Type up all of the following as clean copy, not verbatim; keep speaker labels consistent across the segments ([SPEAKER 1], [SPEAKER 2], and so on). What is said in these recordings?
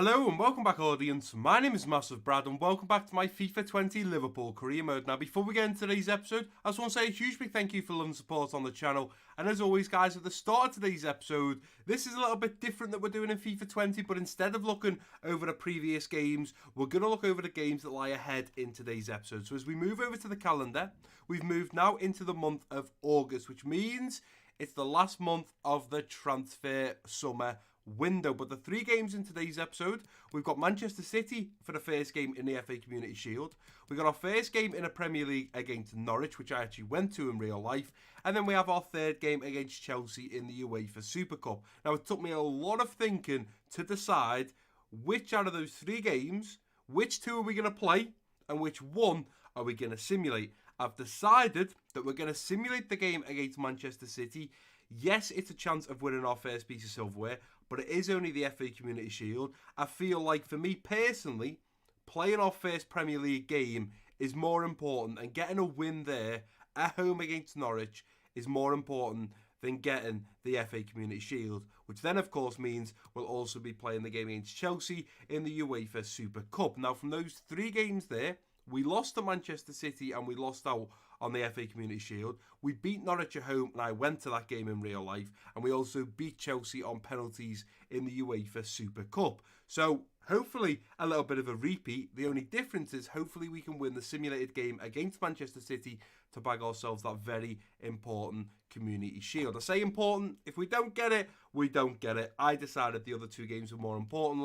[SPEAKER 1] Hello and welcome back, audience. My name is MassiveBrad and welcome back to my FIFA 20 Liverpool career mode. Now, before we get into today's episode, I just want to say a huge big thank you for love and support on the channel. And as always, guys, at the start of today's episode, this is a little bit different that we're doing in FIFA 20, but instead of looking over the previous games, we're going to look over the games that lie ahead in today's episode. So as we move over to the calendar, we've moved now into the month of August, which means it's the last month of the transfer summer window. But the three games in today's episode, we've got Manchester City for the first game in the FA Community Shield. We got our first game in a Premier League against Norwich, which I actually went to in real life. And then we have our third game against Chelsea in the UEFA Super Cup. Now, it took me a lot of thinking to decide which out of those three games, which two are we going to play and which one are we going to simulate. I've decided that we're going to simulate the game against Manchester City. Yes, it's a chance of winning our first piece of silverware, but it is only the FA Community Shield. I feel like, for me personally, playing our first Premier League game is more important, and getting a win there at home against Norwich is more important than getting the FA Community Shield, which then, of course, means we'll also be playing the game against Chelsea in the UEFA Super Cup. Now, from those three games there, we lost to Manchester City and we lost out on the FA Community Shield. We beat Norwich at home and I went to that game in real life. And we also beat Chelsea on penalties in the UEFA Super Cup. So hopefully a little bit of a repeat. The only difference is hopefully we can win the simulated game against Manchester City to bag ourselves that very important Community Shield. I say important. If we don't get it, we don't get it. I decided the other two games were more important.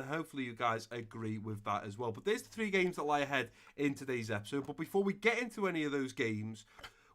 [SPEAKER 1] Hopefully you guys agree with that as well. But there's the three games that lie ahead in today's episode. But before we get into any of those games,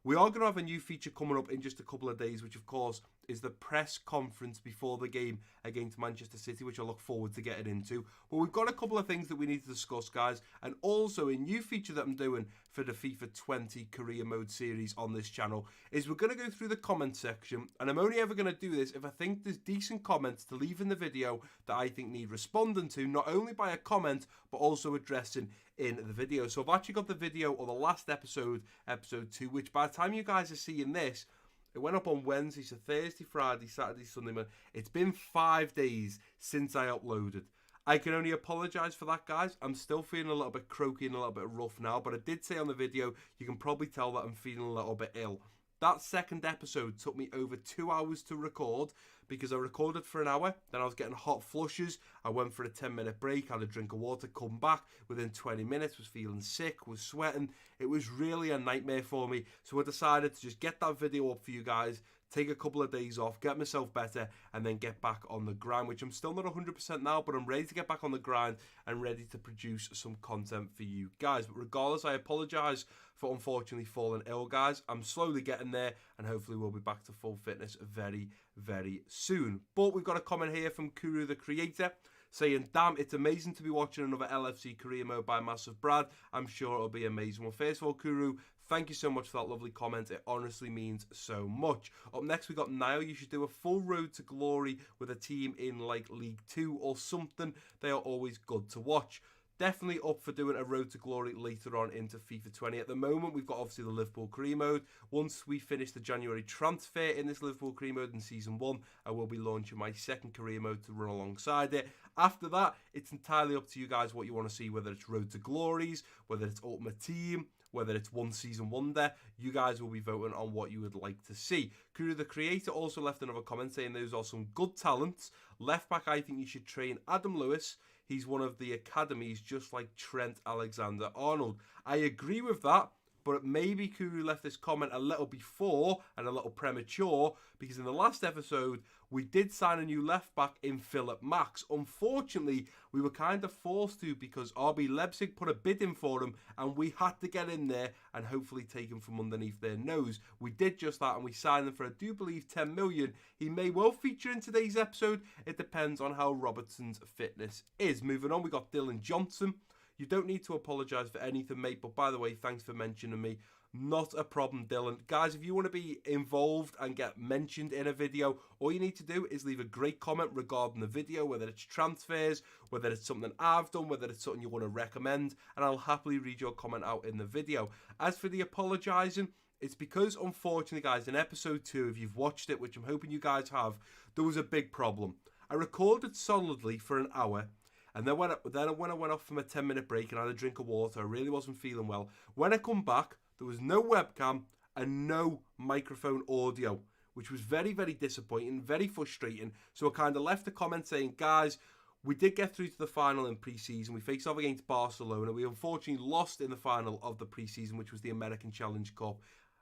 [SPEAKER 1] we are going to have a new feature coming up in just a couple of days, which of course is the press conference before the game against Manchester City, which I look forward to getting into. But we've got a couple of things that we need to discuss, guys, and also a new feature that I'm doing for the FIFA 20 career mode series on this channel is we're going to go through the comment section, and I'm only ever going to do this if I think there's decent comments to leave in the video that I think need responding to, not only by a comment but also addressing in the video. So I've actually got the video or the last episode, episode 2, which by the time you guys are seeing this, it went up on Wednesday, so Thursday, Friday, Saturday, Sunday, man. It's been 5 days since I uploaded. I can only apologise for that, guys. I'm still feeling a little bit croaky and a little bit rough now, but I did say on the video, you can probably tell that I'm feeling a little bit ill. That second episode took me over 2 hours to record because I recorded for an hour, then I was getting hot flushes, I went for a 10-minute break, had a drink of water, come back within 20 minutes, was feeling sick, was sweating. It was really a nightmare for me, so I decided to just get that video up for you guys, take a couple of days off, get myself better, and then get back on the grind, which I'm still not 100% now, but I'm ready to get back on the grind and ready to produce some content for you guys. But regardless, I apologise for unfortunately falling ill, guys. I'm slowly getting there, and hopefully we'll be back to full fitness very, very soon. But we've got a comment here from Kuru the Creator saying, damn, it's amazing to be watching another LFC career mode by MassiveBrad. I'm sure it'll be amazing. Well, first of all, Kuru, thank you so much for that lovely comment. It honestly means so much. Up next, we got Niall. You should do a full road to glory with a team in like League 2 or something. They are always good to watch. Definitely up for doing a road to glory later on into FIFA 20. At the moment, we've got obviously the Liverpool career mode. Once we finish the January transfer in this Liverpool career mode in Season 1, I will be launching my second career mode to run alongside it. After that, it's entirely up to you guys what you want to see, whether it's road to glories, whether it's Ultimate Team, whether it's one season wonder. You guys will be voting on what you would like to see. Kuru the Creator also left another comment saying those are some good talents. Left back, I think you should train Adam Lewis. He's one of the academies, just like Trent Alexander-Arnold. I agree with that, but maybe Kuru left this comment a little before and a little premature, because in the last episode, we did sign a new left back in Philip Max. Unfortunately, we were kind of forced to because RB Leipzig put a bid in for him, and we had to get in there and hopefully take him from underneath their nose. We did just that, and we signed him for, I do believe, 10 million. He may well feature in today's episode. It depends on how Robertson's fitness is. Moving on, we got Dylan Johnson. You don't need to apologise for anything, mate, but by the way, thanks for mentioning me. Not a problem, Dylan. Guys, if you want to be involved and get mentioned in a video, all you need to do is leave a great comment regarding the video, whether it's transfers, whether it's something I've done, whether it's something you want to recommend, and I'll happily read your comment out in the video. As for the apologising, it's because, unfortunately, guys, in episode 2, if you've watched it, which I'm hoping you guys have, there was a big problem. I recorded solidly for an hour, and then when I went off from a 10-minute break and had a drink of water, I really wasn't feeling well. When I come back, there was no webcam and no microphone audio, which was very, very disappointing, very frustrating. So I kind of left a comment saying, guys, we did get through to the final in pre-season. We faced off against Barcelona. We unfortunately lost in the final of the pre-season, which was the American Challenge Cup.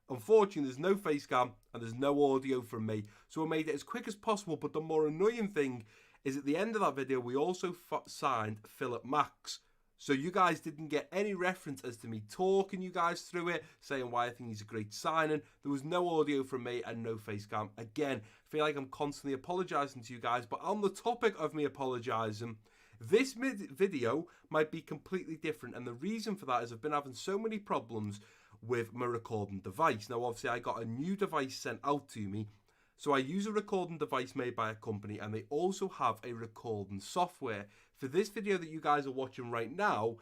[SPEAKER 1] Unfortunately, there's no face cam and there's no audio from me. So I made it as quick as possible. But the more annoying thing is at the end of that video, we also signed Philip Max. So you guys didn't get any reference as to me talking you guys through it, saying why I think he's a great signing. There was no audio from me and no face cam. Again, I feel like I'm constantly apologising to you guys. But on the topic of me apologising, this video might be completely different. And the reason for that is I've been having so many problems with my recording device. Now, obviously, I got a new device sent out to me. So I use a recording device made by a company, and they also have a recording software. For this video that you guys are watching right now,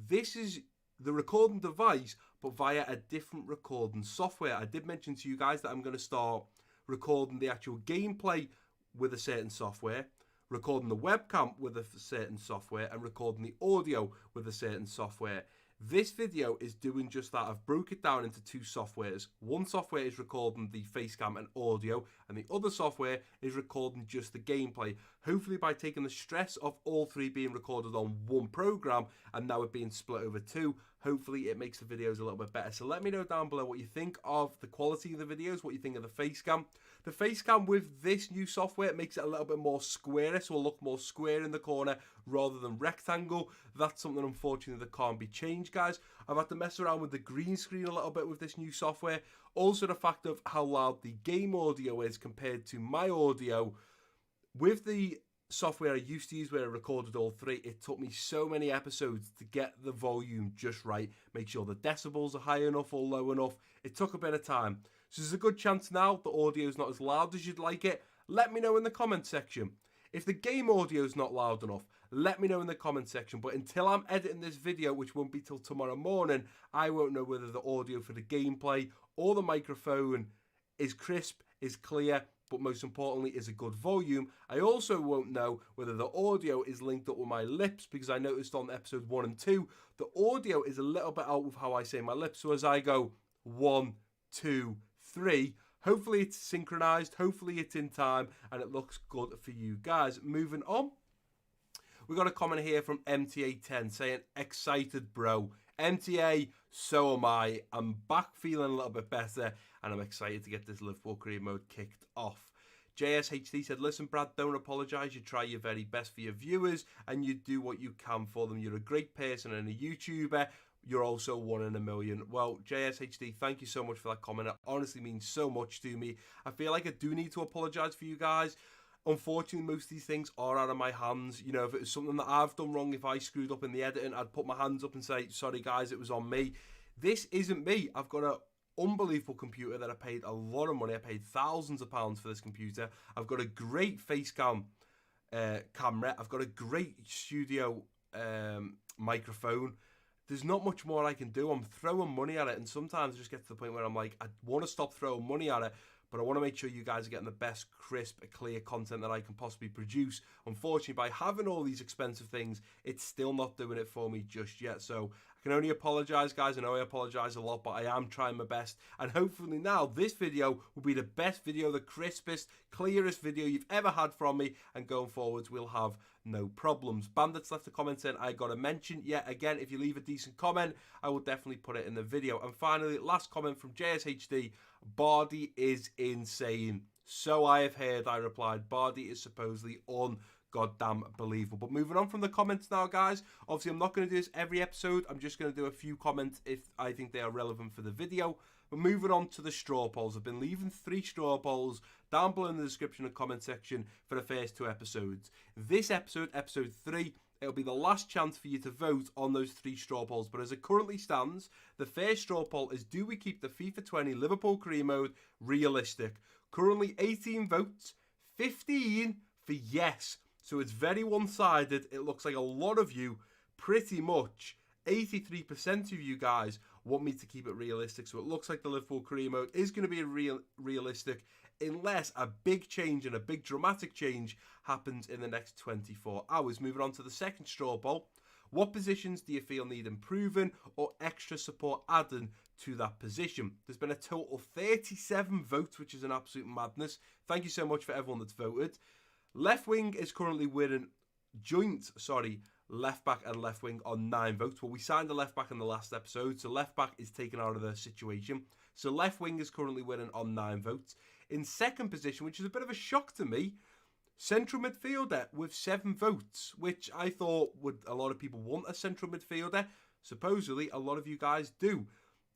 [SPEAKER 1] this is the recording device, but via a different recording software. I did mention to you guys that I'm going to start recording the actual gameplay with a certain software, recording the webcam with a certain software, and recording the audio with a certain software. This video is doing just that. I've broke it down into two softwares. One software is recording the facecam and audio, and the other software is recording just the gameplay. Hopefully by taking the stress of all three being recorded on one program and now it being split over two, hopefully it makes the videos a little bit better. So let me know down below what you think of the quality of the videos, what you think of the facecam. The facecam with this new software makes it a little bit more square, so it'll look more square in the corner rather than rectangle. That's something unfortunately that can't be changed, guys. I've had to mess around with the green screen a little bit with this new software. Also the fact of how loud the game audio is compared to my audio. With the software I used to use where I recorded all three, it took me so many episodes to get the volume just right, make sure the decibels are high enough or low enough. It took a bit of time. So there's a good chance now the audio is not as loud as you'd like it. Let me know in the comment section. If the game audio is not loud enough, let me know in the comment section. But until I'm editing this video, which won't be till tomorrow morning, I won't know whether the audio for the gameplay or the microphone is crisp, is clear, but most importantly is a good volume. I also won't know whether the audio is linked up with my lips, because I noticed on episode 1 and 2, the audio is a little bit out with how I say my lips. So as I go 1, 2, 3, hopefully it's synchronized, hopefully it's in time, and it looks good for you guys. Moving on, we got a comment here from MTA10 saying, excited bro. MTA, so am I. I'm back feeling a little bit better, and I'm excited to get this Liverpool career mode kicked off. JSHD said, listen Brad, don't apologise, you try your very best for your viewers and you do what you can for them. You're a great person and a YouTuber. You're also 1 in a million. Well, JSHD, thank you so much for that comment. It honestly means so much to me. I feel like I do need to apologise for you guys. Unfortunately, most of these things are out of my hands. You know, if it was something that I've done wrong, if I screwed up in the editing, I'd put my hands up and say, sorry guys, it was on me. This isn't me. I've got an unbelievable computer that I paid a lot of money. I paid thousands of pounds for this computer. I've got a great facecam camera. I've got a great studio microphone. There's not much more I can do. I'm throwing money at it, and sometimes I just get to the point where I'm like, I want to stop throwing money at it, but I want to make sure you guys are getting the best, crisp, clear content that I can possibly produce. Unfortunately, by having all these expensive things, it's still not doing it for me just yet. So I can only apologise, guys. I know I apologise a lot, but I am trying my best. And hopefully now, this video will be the best video, the crispest, clearest video you've ever had from me. And going forwards, we'll have no problems. Bandits left a comment saying, I got a mention. Yeah, again, if you leave a decent comment, I will definitely put it in the video. And finally, last comment from JSHD, Bardi is insane. So I have heard, I replied. Bardi is supposedly goddamn believable. But moving on from the comments now, guys. Obviously, I'm not going to do this every episode. I'm just going to do a few comments if I think they are relevant for the video. But moving on to the straw polls. I've been leaving 3 straw polls down below in the description and comment section for the first 2 episodes. This episode, episode 3, it'll be the last chance for you to vote on those 3 straw polls. But as it currently stands, the first straw poll is, do we keep the FIFA 20 Liverpool career mode realistic? Currently 18 votes, 15 for yes. So it's very one-sided. It looks like a lot of you, pretty much 83% of you guys, want me to keep it realistic. So it looks like the Liverpool career mode is going to be realistic. unless a big change and a big dramatic change happens in the next 24 hours. Moving on to the second straw poll. What positions do you feel need improving or extra support added to that position? There's been a total of 37 votes, which is an absolute madness. Thank you so much for everyone that's voted. Left wing is currently winning left back and left wing on 9 votes. Well, we signed a left back in the last episode, so left back is taken out of the situation. So left wing is currently winning on 9 votes. In second position, which is a bit of a shock to me, central midfielder with 7 votes, which I thought would a lot of people want a central midfielder. Supposedly, a lot of you guys do.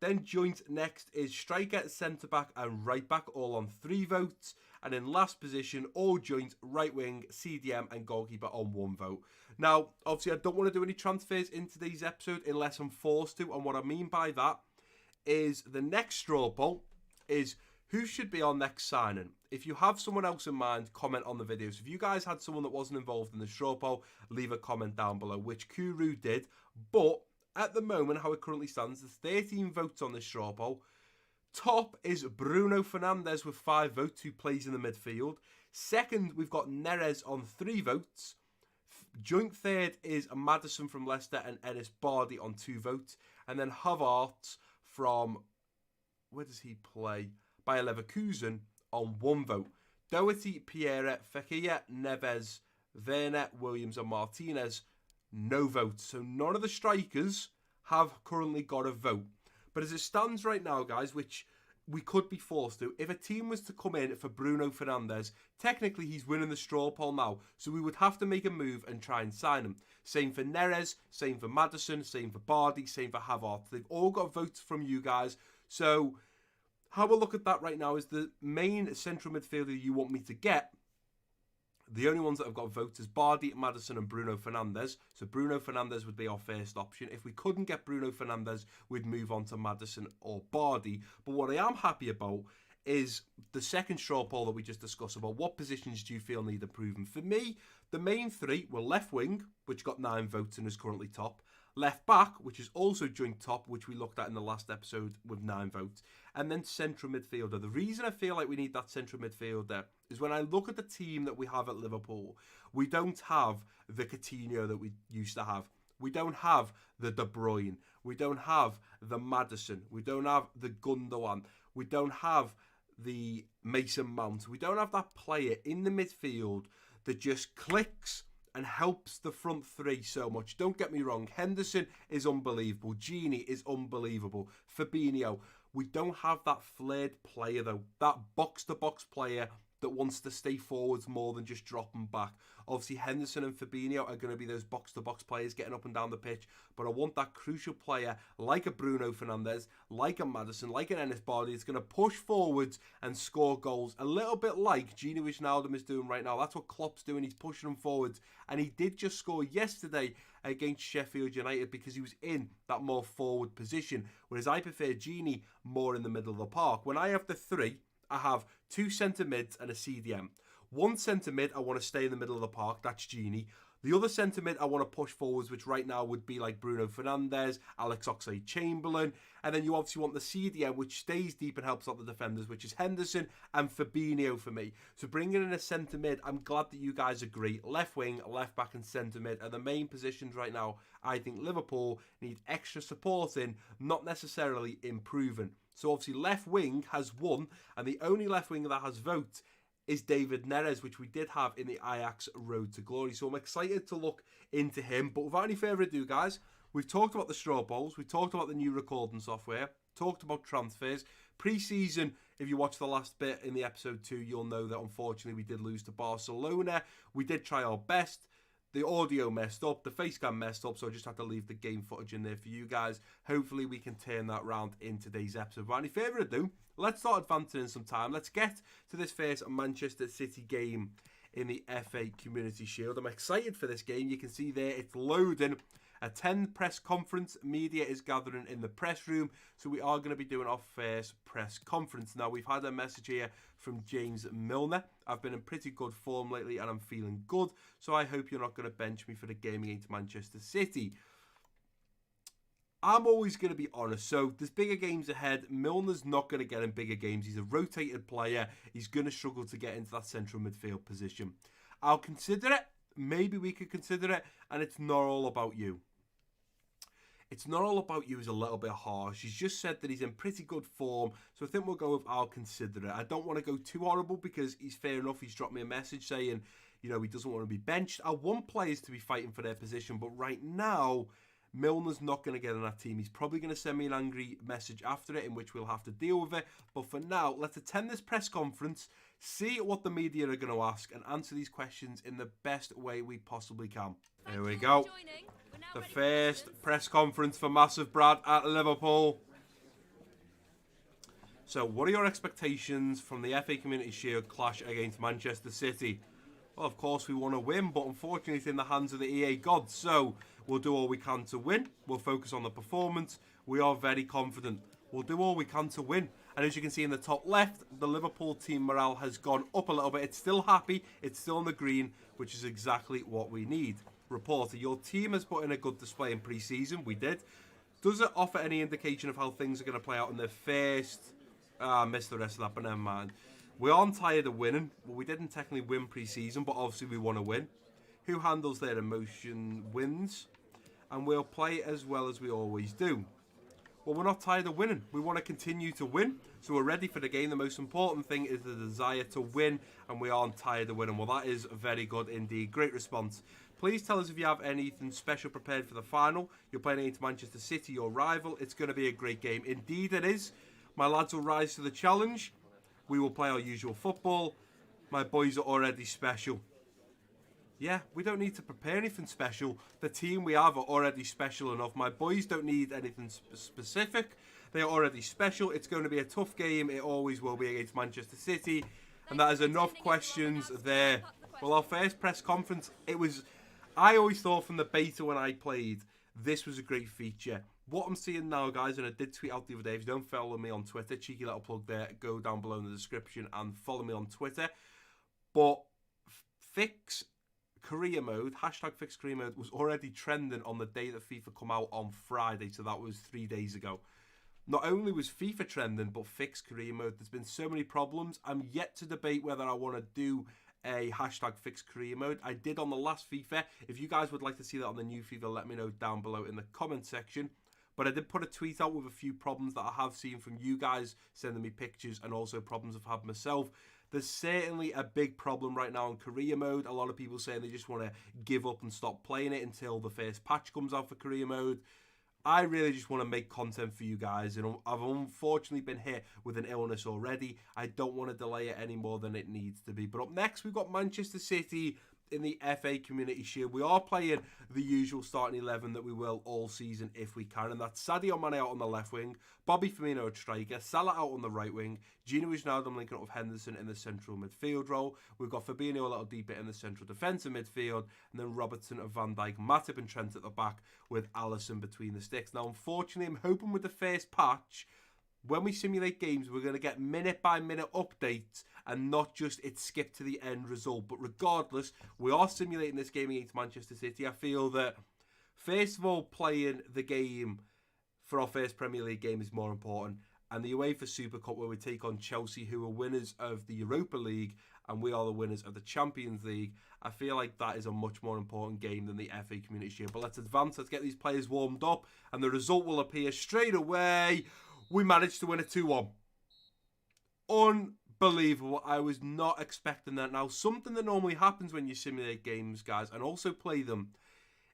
[SPEAKER 1] Then joint next is striker, centre-back and right-back, all on 3 votes. And in last position, all joint, right wing, CDM and goalkeeper on 1 vote. Now, obviously, I don't want to do any transfers in today's episode unless I'm forced to. And what I mean by that is the next straw poll is who should be our next signing. If you have someone else in mind, comment on the video. So if you guys had someone that wasn't involved in the straw poll, leave a comment down below, which Kuru did. But at the moment, how it currently stands, there's 13 votes on this straw poll. Top is Bruno Fernandes with 5 votes, who plays in the midfield. Second, we've got Neres on 3 votes. Joint third is Maddison from Leicester and Ennis Bardi on 2 votes. And then Havertz from, where does he play? Bayer Leverkusen on 1 vote. Doherty, Pierre, Fekir, Neves, Werner, Williams and Martinez, no votes. So none of the strikers have currently got a vote. But as it stands right now, guys, which we could be forced to, if a team was to come in for Bruno Fernandes, technically he's winning the straw poll now. So we would have to make a move and try and sign him. Same for Neres, same for Maddison, same for Bardi, same for Havertz. They've all got votes from you guys. So how we'll look at that right now is the main central midfielder you want me to get. The only ones that have got votes is Bardi, Maddison and Bruno Fernandes. So Bruno Fernandes would be our first option. If we couldn't get Bruno Fernandes, we'd move on to Maddison or Bardi. But what I am happy about is the second straw poll that we just discussed about what positions do you feel need improving. For me, the main 3 were left wing, which got 9 votes and is currently top. Left back, which is also joint top, which we looked at in the last episode with 9 votes. And then central midfielder. The reason I feel like we need that central midfielder is when I look at the team that we have at Liverpool, we don't have the Coutinho that we used to have. We don't have the De Bruyne. We don't have the Maddison. We don't have the Gundogan. We don't have the Mason Mount. We don't have that player in the midfield that just clicks and helps the front 3 so much. Don't get me wrong, Henderson is unbelievable. Gini is unbelievable. Fabinho. We don't have that flared player though. That box-to-box player that wants to stay forwards more than just dropping back. Obviously, Henderson and Fabinho are going to be those box-to-box players getting up and down the pitch, but I want that crucial player like a Bruno Fernandes, like a Maddison, like an Ennis Bardi. It's going to push forwards and score goals, a little bit like Gini Wijnaldum is doing right now. That's what Klopp's doing. He's pushing them forwards, and he did just score yesterday against Sheffield United because he was in that more forward position, whereas I prefer Gini more in the middle of the park. When I have the 3, I have 2 centre mids and a CDM. 1 centre mid, I want to stay in the middle of the park. That's Gini. The other centre mid, I want to push forwards, which right now would be like Bruno Fernandes, Alex Oxlade-Chamberlain. And then you obviously want the CDM, which stays deep and helps out the defenders, which is Henderson and Fabinho for me. So bringing in a centre mid, I'm glad that you guys agree. Left wing, left back and centre mid are the main positions right now. I think Liverpool need extra support in, not necessarily improving. So obviously left wing has 1, and the only left wing that has votes is David Neres, which we did have in the Ajax Road to Glory. So I'm excited to look into him. But without any further ado, guys, we've talked about the straw polls. We've talked about the new recording software. Talked about transfers. Pre-season, if you watch the last bit in the episode 2, you'll know that unfortunately we did lose to Barcelona. We did try our best. The audio messed up, the face cam messed up, so I just had to leave the game footage in there for you guys. Hopefully we can turn that around in today's episode. Without any further ado, let's start advancing in some time. Let's get to this first Manchester City game in the FA Community Shield. I'm excited for this game. You can see there it's loading. Attend press conference. Media is gathering in the press room. So we are going to be doing our first press conference. Now, we've had a message here from James Milner. I've been in pretty good form lately and I'm feeling good. So I hope you're not going to bench me for the game against Manchester City. I'm always going to be honest. So there's bigger games ahead. Milner's not going to get in bigger games. He's a rotated player. He's going to struggle to get into that central midfield position. I'll consider it. Maybe we could consider it. And it's not all about you. It's not all about you is a little bit harsh. He's just said that he's in pretty good form. So I think we'll go with I'll consider it. I don't want to go too horrible because he's fair enough. He's dropped me a message saying, you know, he doesn't want to be benched. I want players to be fighting for their position. But right now, Milner's not going to get in that team. He's probably going to send me an angry message after it in which we'll have to deal with it. But for now, let's attend this press conference, see what the media are going to ask and answer these questions in the best way we possibly can. Here we go. The first press conference for MassiveBrad at Liverpool. So, what are your expectations from the FA Community Shield clash against Manchester City? Well, of course, we want to win, but unfortunately, it's in the hands of the EA gods. So, we'll do all we can to win. We'll focus on the performance. We are very confident. We'll do all we can to win. And as you can see in the top left, the Liverpool team morale has gone up a little bit. It's still happy. It's still in the green, which is exactly what we need. Reporter, your team has put in a good display in pre-season. We did. Does it offer any indication of how things are going to play out in the first? I missed the rest of that, but never mind. We aren't tired of winning. Well, we didn't technically win pre-season, but obviously we want to win. Who handles their emotion wins. And we'll play as well as we always do. Well, we're not tired of winning. We want to continue to win. So we're ready for the game. The most important thing is the desire to win. And we aren't tired of winning. Well, that is very good indeed. Great response. Please tell us if you have anything special prepared for the final. You're playing against Manchester City, your rival. It's going to be a great game. Indeed it is. My lads will rise to the challenge. We will play our usual football. My boys are already special. Yeah, we don't need to prepare anything special. The team we have are already special enough. My boys don't need anything specific. They are already special. It's going to be a tough game. It always will be against Manchester City. And that is enough questions there. Well, our first press conference, I always thought from the beta when I played, this was a great feature. What I'm seeing now, guys, and I did tweet out the other day, if you don't follow me on Twitter, cheeky little plug there, go down below in the description and follow me on Twitter. But Fix Career Mode, hashtag Fix Career Mode, was already trending on the day that FIFA come out on Friday, so that was 3 days ago. Not only was FIFA trending, but Fix Career Mode. There's been so many problems. I'm yet to debate whether I want to do a hashtag Fix Career Mode. I did on the last FIFA. If you guys would like to see that on the new FIFA, let me know down below in the comment section. But I did put a tweet out with a few problems that I have seen from you guys sending me pictures and also problems I've had myself. There's certainly a big problem right now in career mode. A lot of people saying they just want to give up and stop playing it until the first patch comes out for career mode. I really just want to make content for you guys, and I've unfortunately been hit with an illness already. I don't want to delay it any more than it needs to be. But up next, we've got Manchester City in the FA Community Shield. We are playing the usual starting 11 that we will all season if we can, and that's Sadio Mane out on the left wing, Bobby Firmino at striker, Salah out on the right wing, Gino Wijnaldum linking up with Henderson in the central midfield role. We've got Fabinho a little deeper in the central defensive midfield, and then Robertson and Van Dijk, Matip and Trent at the back with Alisson between the sticks. Now, unfortunately, I'm hoping with the first patch, when we simulate games, we're going to get minute-by-minute updates and not just it skipped to the end result. But regardless, we are simulating this game against Manchester City. I feel that, first of all, playing the game for our first Premier League game is more important. And the UEFA Super Cup, where we take on Chelsea, who are winners of the Europa League, and we are the winners of the Champions League, I feel like that is a much more important game than the FA Community Shield. But let's advance. Let's get these players warmed up, and the result will appear straight away. We managed to win a 2-1. Unbelievable. I was not expecting that. Now, something that normally happens when you simulate games, guys, and also play them,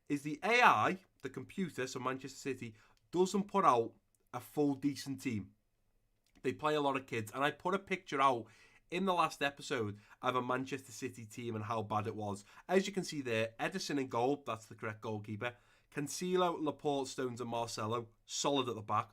[SPEAKER 1] is the AI, the computer, so Manchester City, doesn't put out a full decent team. They play a lot of kids. And I put a picture out in the last episode of a Manchester City team and how bad it was. As you can see there, Ederson in goal. That's the correct goalkeeper. Cancelo, Laporte, Stones and Marcelo. Solid at the back.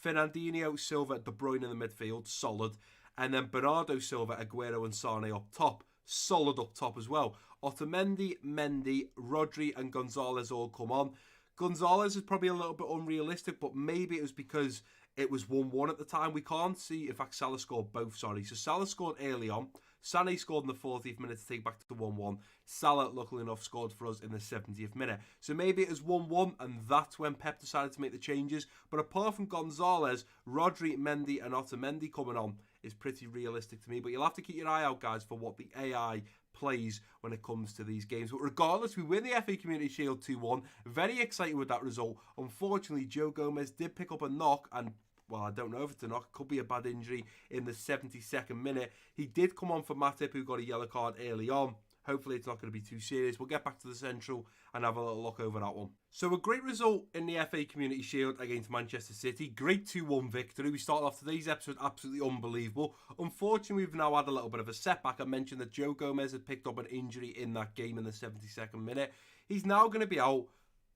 [SPEAKER 1] Fernandinho, Silva, De Bruyne in the midfield, solid. And then Bernardo Silva, Aguero and Sane up top, solid up top as well. Otamendi, Mendy, Rodri and Gonzalez all come on. Gonzalez is probably a little bit unrealistic, but maybe it was because it was 1-1 at the time. We can't see, in fact, Salah scored both, sorry. So Salah scored early on. Sané scored in the 40th minute to take back to 1-1. Salah, luckily enough, scored for us in the 70th minute. So maybe it was 1-1, and that's when Pep decided to make the changes. But apart from Gonzalez, Rodri, Mendy, and Otamendi coming on is pretty realistic to me. But you'll have to keep your eye out, guys, for what the AI plays when it comes to these games. But regardless, we win the FA Community Shield 2-1. Very excited with that result. Unfortunately, Joe Gomez did pick up a knock, and well, I don't know if it's a knock. It could be a bad injury in the 72nd minute. He did come on for Matip, who got a yellow card early on. Hopefully it's not going to be too serious. We'll get back to the Central and have a little look over that one. So a great result in the FA Community Shield against Manchester City. Great 2-1 victory. We started off today's episode absolutely unbelievable. Unfortunately, we've now had a little bit of a setback. I mentioned that Joe Gomez had picked up an injury in that game in the 72nd minute. He's now going to be out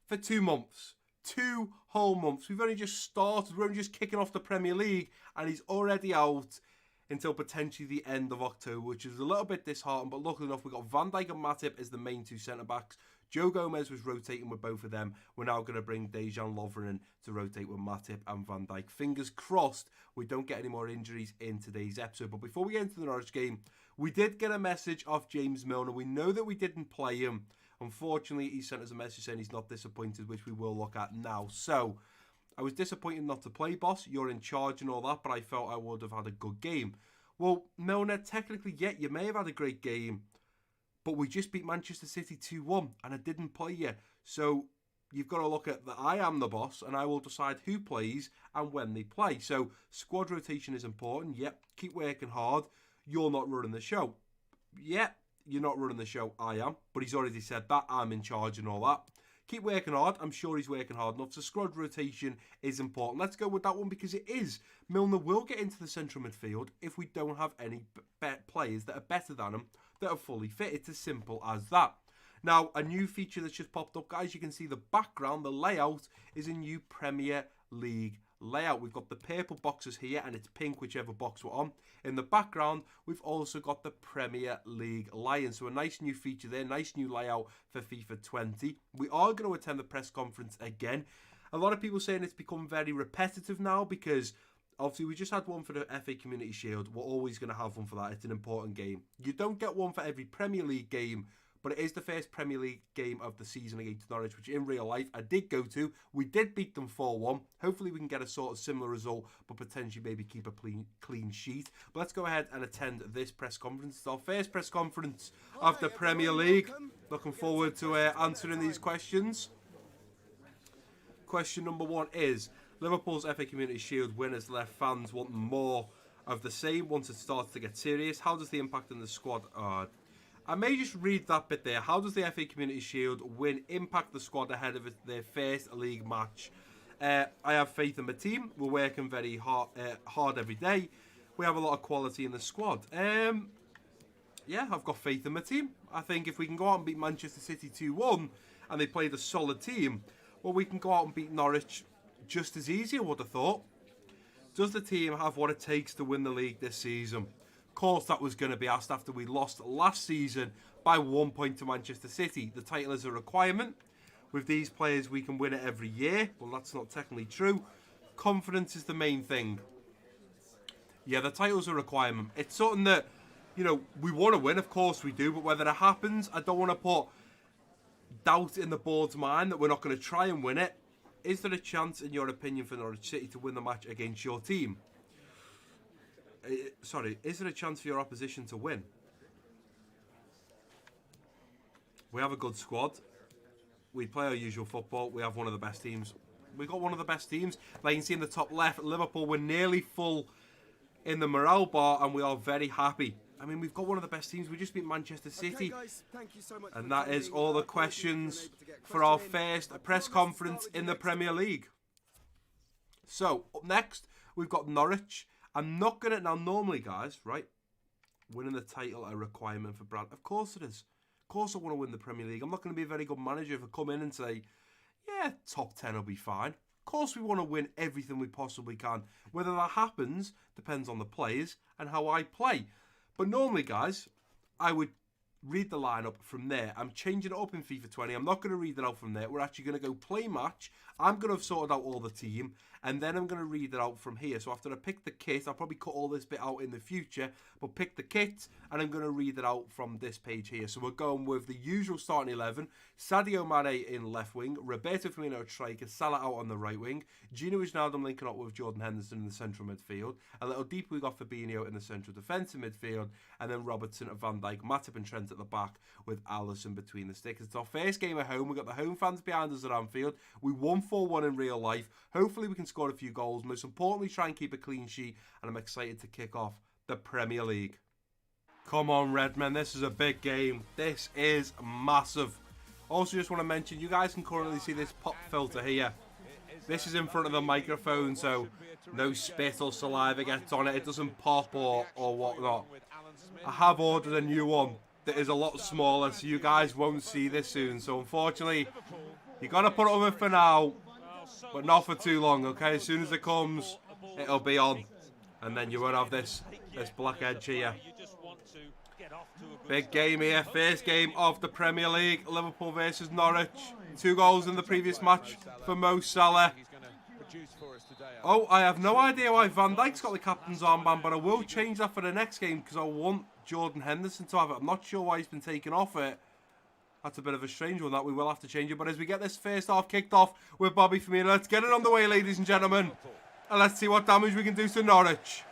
[SPEAKER 1] for 2 months. 2 whole months. We've only just started. We're only just kicking off the Premier League, and he's already out until potentially the end of October, which is a little bit disheartening. But luckily enough, we've got Van Dijk and Matip as the main 2 centre-backs. Joe Gomez was rotating with both of them. We're now going to bring Dejan Lovren to rotate with Matip and Van Dijk. Fingers crossed we don't get any more injuries in today's episode. But before we get into the Norwich game, we did get a message off James Milner. We know that we didn't play him. Unfortunately, he sent us a message saying he's not disappointed, which we will look at now. So, I was disappointed not to play, boss. You're in charge and all that, but I felt I would have had a good game. Well, Milner, technically, yeah, you may have had a great game, but we just beat Manchester City 2-1, and I didn't play you. So, you've got to look at that I am the boss, and I will decide who plays and when they play. So, squad rotation is important. Yep, keep working hard. You're not running the show. Yep. You're not running the show, I am. But he's already said that. I'm in charge and all that. Keep working hard. I'm sure he's working hard enough. So squad rotation is important. Let's go with that one because it is. Milner will get into the central midfield if we don't have any players that are better than him that are fully fit. It's as simple as that. Now, a new feature that's just popped up, guys. You can see the background, the layout is a new Premier League layout. We've got the purple boxes here and it's pink whichever box we're on. In the background we've also got the Premier League Lions, so a nice new feature there, nice new layout for FIFA 20. We are going to attend the press conference again. A lot of people saying it's become very repetitive now because obviously we just had one for the FA Community Shield. We're always going to have one for that. It's an important game. You don't get one for every Premier League game, but it is the first Premier League game of the season against Norwich, which in real life I did go to. We did beat them 4-1. Hopefully we can get a sort of similar result, but potentially maybe keep a clean sheet. But let's go ahead and attend this press conference. It's our first press conference of the Premier League. Looking forward to answering these questions. Question number 1 is, Liverpool's FA Community Shield winners left fans want more of the same once it starts to get serious. How does the impact on the squad... I may just read that bit there. How does the FA Community Shield win impact the squad ahead of their first league match? I have faith in the team. We're working very hard every day. We have a lot of quality in the squad. Yeah, I've got faith in the team. I think if we can go out and beat Manchester City 2-1 and they played a solid team, well, we can go out and beat Norwich just as easy, I would have thought. Does the team have what it takes to win the league this season? Of course that was going to be asked after we lost last season by 1 point to Manchester City. The title is a requirement. With these players we can win it every year. Well, that's not technically true. Confidence is the main thing. Yeah, the title's a requirement. It's something that, you know, we want to win, of course we do, but whether it happens, I don't want to put doubt in the board's mind that we're not going to try and win it. Is there a chance, in your opinion, for Norwich City to win the match against your team? Sorry, is there a chance for your opposition to win? We have a good squad. We play our usual football. We have one of the best teams. We've got one of the best teams. Like you can see in the top left, Liverpool, we're nearly full in the morale bar and we are very happy. I mean, we've got one of the best teams. We just beat Manchester City. Okay, guys, thank you so much. And that is all the questions for our first press conference in the Premier League. So, up next, we've got Norwich. I'm not going to... Now, normally, guys, right, winning the title a requirement for Brad? Of course it is. Of course I want to win the Premier League. I'm not going to be a very good manager if I come in and say, yeah, top 10 will be fine. Of course we want to win everything we possibly can. Whether that happens depends on the players and how I play. But normally, guys, I would read the lineup from there. I'm changing it up in FIFA 20. I'm not going to read it out from there. We're actually going to go play match. I'm going to have sorted out all the team, and then I'm going to read it out from here. So after I pick the kit, I'll probably cut all this bit out in the future, but pick the kit, and I'm going to read it out from this page here. So we're going with the usual starting 11. Sadio Mane in left wing, Roberto Firmino at striker, Salah out on the right wing, Gino Wijnaldum linking up with Jordan Henderson in the central midfield. A little deeper, we got Fabinho in the central defensive midfield, and then Robertson, Van Dijk, Matip and Trent at the back with Alisson between the sticks. It's our first game at home. We've got the home fans behind us at Anfield. We won 4-1 in real life. Hopefully we can score a few goals. Most importantly, try and keep a clean sheet, and I'm excited to kick off the Premier League. Come on, Redmen. This is a big game. This is massive. Also, just want to mention, you guys can currently see this pop filter here. This is in front of the microphone, so no spit or saliva gets on it. It doesn't pop or whatnot. I have ordered a new one that is a lot smaller, so you guys won't see this soon. So unfortunately, you got to put it on for now, but not for too long, okay? As soon as it comes, it'll be on, and then you won't have this black edge here. Big game here, first game of the Premier League, Liverpool versus Norwich. 2 goals in the previous match for Mo Salah. Oh, I have no idea why Van Dijk's got the captain's armband, but I will change that for the next game because I want Jordan Henderson to have it. I'm not sure why he's been taken off it. That's a bit of a strange one, that we will have to change it. But as we get this first half kicked off with Bobby Firmino, let's get it on the way, ladies and gentlemen. And let's see what damage we can do to Norwich.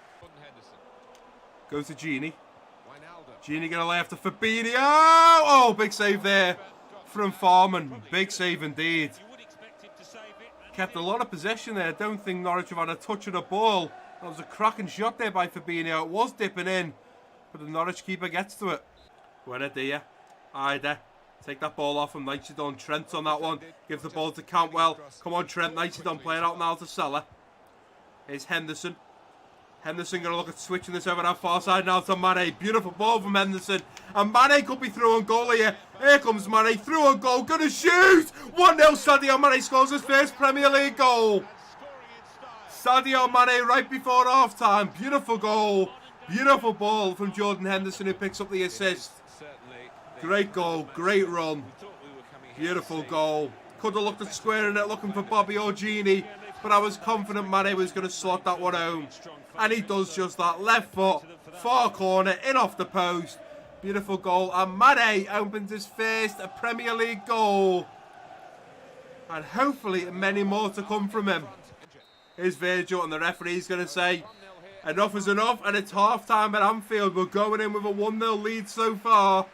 [SPEAKER 1] Goes to Gini. Gini going to lay after Fabinho. Oh, big save there from Farman. Big save indeed. Kept a lot of possession there. I don't think Norwich have had a touch of the ball. That was a cracking shot there by Fabinho. It was dipping in, but the Norwich keeper gets to it. Buenadia. Ida. Take that ball off from Nicely done. Trent on that one. Gives the ball to Cantwell. Come on, Trent. Nicely done. Playing out now to Salah. Here's Henderson. Henderson going to look at switching this over that far side now to Mane. Beautiful ball from Henderson. And Mane could be through on goal here. Here comes Mane through on goal. Going to shoot. 1-0 Sadio Mane scores his first Premier League goal. Sadio Mane right before half time. Beautiful goal. Beautiful ball from Jordan Henderson, who picks up the assist. Great goal. Great run. Beautiful goal. Could have looked at squaring it, looking for Bobby or Gini, but I was confident Mane was going to slot that one home. And he does just that. Left foot, far corner, in off the post. Beautiful goal. And Mane opens his first Premier League goal. And hopefully many more to come from him. Here's Virgil, and the referee's going to say, enough is enough, and it's half-time at Anfield. We're going in with a 1-0 lead so far.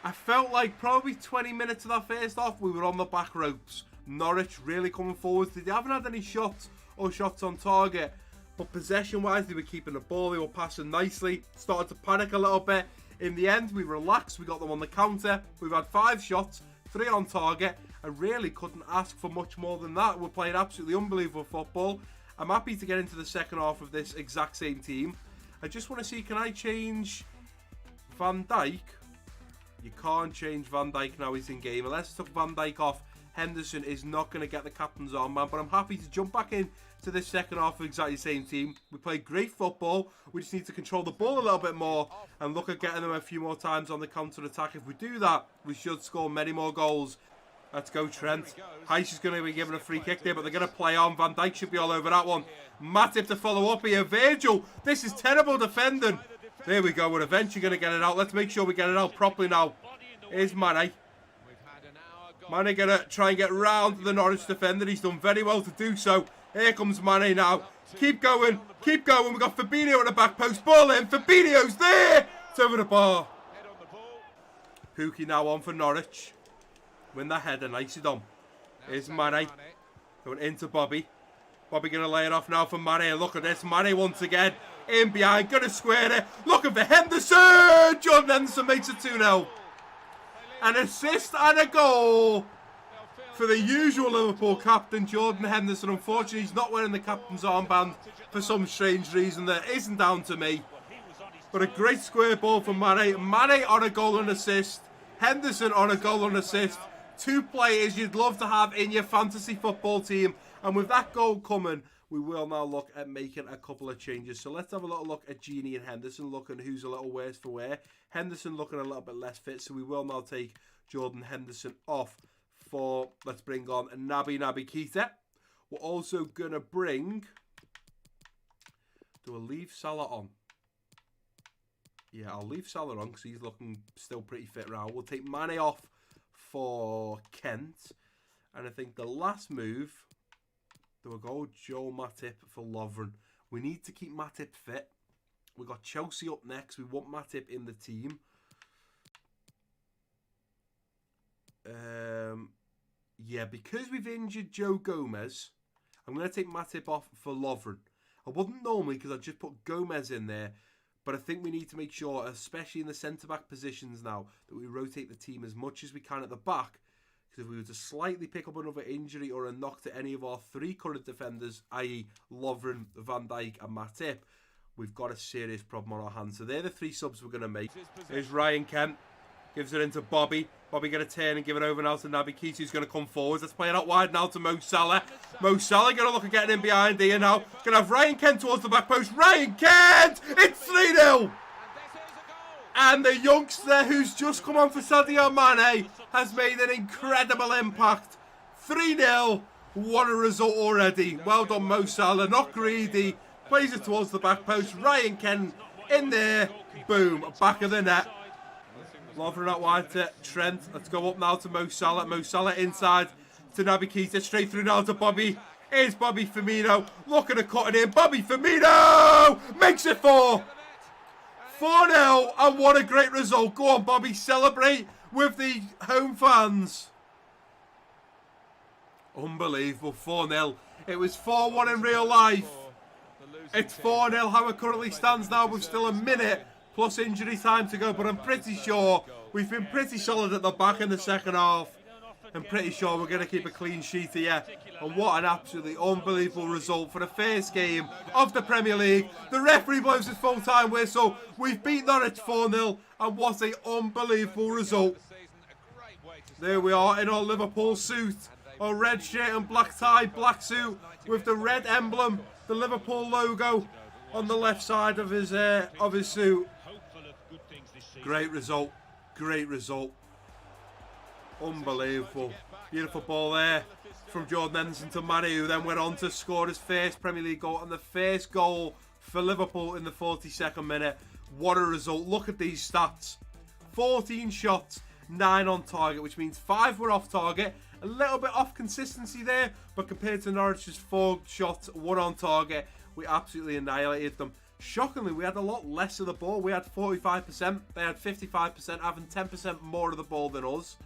[SPEAKER 1] I felt like probably 20 minutes of that first half, we were on the back ropes. Norwich really coming forward. They haven't had any shots or shots on target. But possession-wise, they were keeping the ball. They were passing nicely. Started to panic a little bit. In the end, we relaxed. We got them on the counter. We've had 5 shots, 3 on target. I really couldn't ask for much more than that. We're playing absolutely unbelievable football. I'm happy to get into the second half of this exact same team. I just want to see, can I change Van Dijk? You can't change Van Dijk now he's in game. Unless I took Van Dijk off, Henderson is not going to get the captain's armband. But I'm happy to jump back in to this second half of exactly the same team. We play great football. We just need to control the ball a little bit more and look at getting them a few more times on the counter-attack. If we do that, we should score many more goals. Let's go, Trent. Heiss is going to be given a free kick there, but they're going to play on. Van Dijk should be all over that one. Matip to follow up here. Virgil, this is terrible defending. There we go. We're eventually going to get it out. Let's make sure we get it out properly now. Here's Mane. Mane going to try and get round to the Norwich defender. He's done very well to do so. Here comes Mane now. Keep going. Keep going. We've got Fabinho at the back post. Ball in. Fabinho's there. It's over the bar. Pookie now on for Norwich. Win that header. Nicely done. Here's Mane. Going into Bobby. Bobby going to lay it off now for Mane. Look at this. Mane once again. In behind. Going to square it. Looking for Henderson. Jordan Henderson makes it 2-0. An assist and a goal for the usual Liverpool captain, Jordan Henderson. Unfortunately, he's not wearing the captain's armband for some strange reason that isn't down to me. But a great square ball from Mane. Mane on a goal and assist. Henderson on a goal and assist. 2 players you'd love to have in your fantasy football team. And with that goal coming, we will now look at making a couple of changes. So let's have a little look at Genie and Henderson, looking who's a little worse for wear. Henderson looking a little bit less fit, so we will now take Jordan Henderson off for, let's bring on Naby Keita. We're also going to bring, do I leave Salah on? Yeah, I'll leave Salah on because he's looking still pretty fit now. We'll take Mane off for Kent. And I think the last move, there will go Joel Matip for Lovren. We need to keep Matip fit. We've got Chelsea up next. We want Matip in the team. Yeah, because we've injured Joe Gomez, I'm going to take Matip off for Lovren. I wouldn't normally because I'd just put Gomez in there. But I think we need to make sure, especially in the centre-back positions now, that we rotate the team as much as we can at the back. Because if we were to slightly pick up another injury or a knock to any of our three current defenders, i.e. Lovren, Van Dijk and Matip, we've got a serious problem on our hands. So they're the three subs we're going to make. Here's Ryan Kent. Gives it into Bobby. Bobby going to turn and give it over now to Naby Keita, who's going to come forwards. Let's play it out wide now to Mo Salah. Mo Salah going to look at getting in behind here now. Going to have Ryan Kent towards the back post. Ryan Kent! It's 3-0! And the youngster who's just come on for Sadio Mane has made an incredible impact. 3-0. What a result already. Well done, Mo Salah. Not greedy. Plays it towards the back post. Ryan Kent in there. Boom. Back of the net. Lovren out wide to Trent. Let's go up now to Mo Salah. Mo Salah inside to Naby Keita. Straight through now to Bobby. Here's Bobby Firmino. Looking at cutting in. Bobby Firmino makes it 4. 4-0. And what a great result. Go on, Bobby. Celebrate with the home fans. Unbelievable. 4-0. It was 4-1 in real life. It's 4-0 how it currently stands now with still a minute plus injury time to go, but I'm pretty sure we've been pretty solid at the back in the second half. I'm pretty sure we're going to keep a clean sheet here. And what an absolutely unbelievable result for the first game of the Premier League. The referee blows his full-time whistle. We've beat Norwich 4-0, and what an unbelievable result. There we are in our Liverpool suit. Our red shirt and black tie, black suit with the red emblem, the Liverpool logo on the left side of his suit. Great result. Great result. Unbelievable. Beautiful ball there from Jordan Henderson to Mane, who then went on to score his first Premier League goal and the first goal for Liverpool in the 42nd minute. What a result. Look at these stats. 14 shots, 9 on target, which means 5 were off target. A little bit off consistency there, but compared to Norwich's 4 shots, 1 on target, we absolutely annihilated them. Shockingly, we had a lot less of the ball. We had 45%. They had 55%, having 10% more of the ball than us.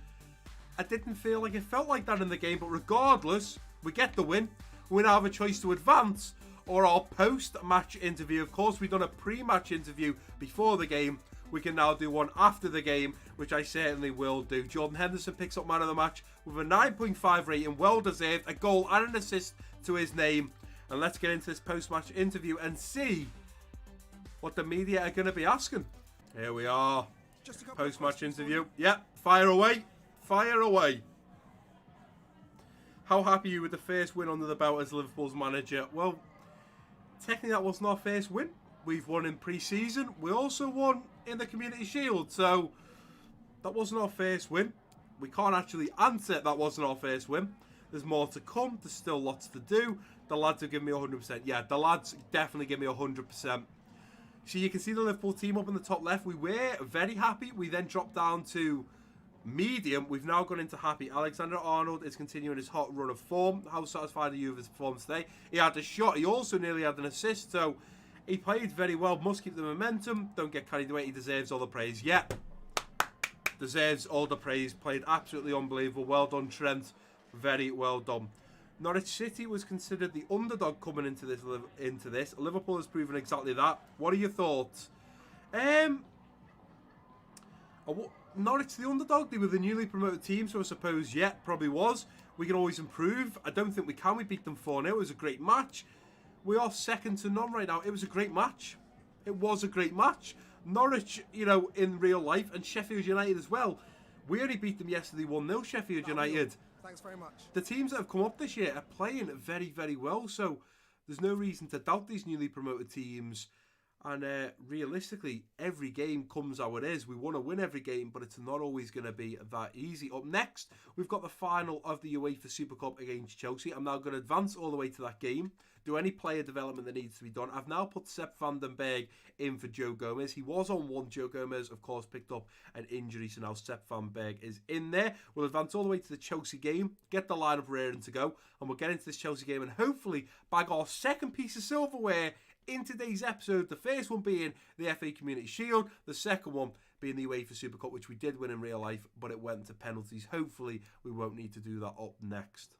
[SPEAKER 1] I didn't feel like it felt like that in the game, but regardless, we get the win. We now have a choice to advance or our post-match interview. Of course, we've done a pre-match interview before the game. We can now do one after the game, which I certainly will do. Jordan Henderson picks up man of the match with a 9.5 rating. Well deserved. A goal and an assist to his name. And let's get into this post-match interview and see what the media are going to be asking. Here we are. Post-match interview. Yep, fire away. Fire away. How happy are you with the first win under the belt as Liverpool's manager? Well, technically that wasn't our first win. We've won in pre-season. We also won in the Community Shield. So, that wasn't our first win. We can't actually answer that wasn't our first win. There's more to come. There's still lots to do. The lads have given me 100%. Yeah, the lads definitely give me 100%. So you can see the Liverpool team up in the top left. We were very happy. We then dropped down to medium. We've now gone into happy. Alexander-Arnold is continuing his hot run of form. How satisfied are you with his performance today? He had a shot. He also nearly had an assist. So he played very well. Must keep the momentum. Don't get carried away. He deserves all the praise. Yeah. Deserves all the praise. Played absolutely unbelievable. Well done, Trent. Very well done. Norwich City was considered the underdog coming into this. Liverpool has proven exactly that. What are your thoughts? Norwich the underdog. They were the newly promoted team, so I suppose, yeah, probably was. We can always improve. I don't think we can. We beat them 4-0. It was a great match. We are second to none right now. It was a great match. It was a great match. Norwich, you know, in real life, and Sheffield United as well. We only beat them yesterday 1-0, Sheffield United.
[SPEAKER 2] Thanks very much.
[SPEAKER 1] The teams that have come up this year are playing very, very well. So There's no reason to doubt these newly promoted teams. And realistically, every game comes how it is. We want to win every game, but it's not always going to be that easy. Up next, we've got the final of the UEFA Super Cup against Chelsea. I'm now going to advance all the way to that game, do any player development that needs to be done. I've now put Sepp van den Berg in for Joe Gomez. He was on one. Joe Gomez, of course, picked up an injury, so now Sepp van den Berg is in there. We'll advance all the way to the Chelsea game, get the lineup raring to go, and we'll get into this Chelsea game and hopefully bag our second piece of silverware in today's episode. The first one being the FA Community Shield, the second one being the UEFA Super Cup, which we did win in real life, but it went to penalties. Hopefully, we won't need to do that up next.